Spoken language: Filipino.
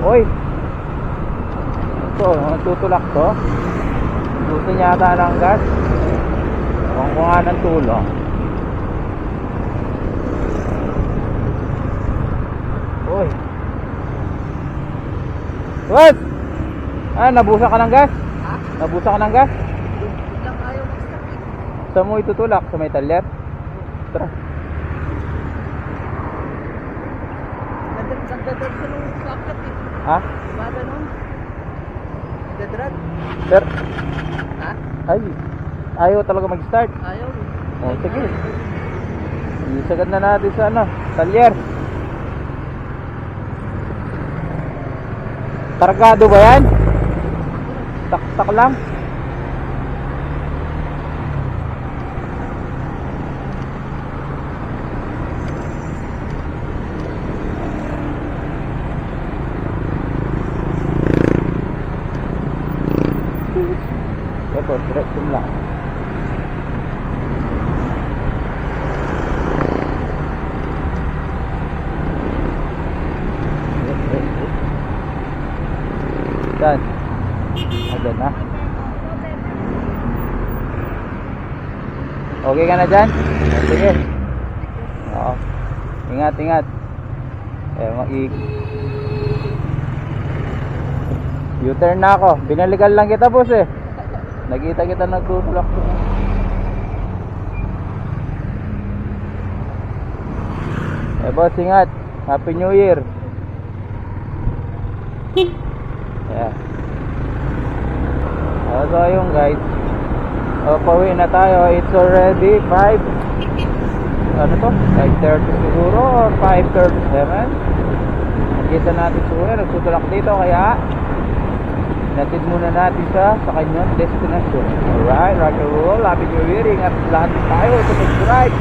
Uy, ito, tutulak to. Gusto niya ata ng gas. Kung nga ng tulong. Uy. What? Nabusa ka ng gas? Ha? Nabusa ka ng gas? Biglang ayaw mag-start eh. Saan mo itutulak? Sa may talyer? Tara. Nagdadrag sa nung socket eh. Ha? Diba ganun? Nagdadrag. Sir? Ha? Ay, ayaw talaga mag-start. Ayaw eh. O, sige. Isagad na natin sa talyer. Targado ba yan? Tak-tak lang. Ito, direction lang. Saan? Ayan na. Okay ka na dyan? Sige. Oo. Ingat, ingat. U-turn na ako. Binalikan lang kita, boss eh. Nakita kita nagtutulak. Boss, ingat. Happy New Year. Yeah. So ayun guys, pauwi na tayo. It's already 5 ano to? 5:30 siguro or 5:37. Nakita natin siguro nagtutulak dito, kaya natid muna natin siya sa kanyang destination. Alright, rock and roll. Happy New Year. Ingat lahat tayo. Subscribe.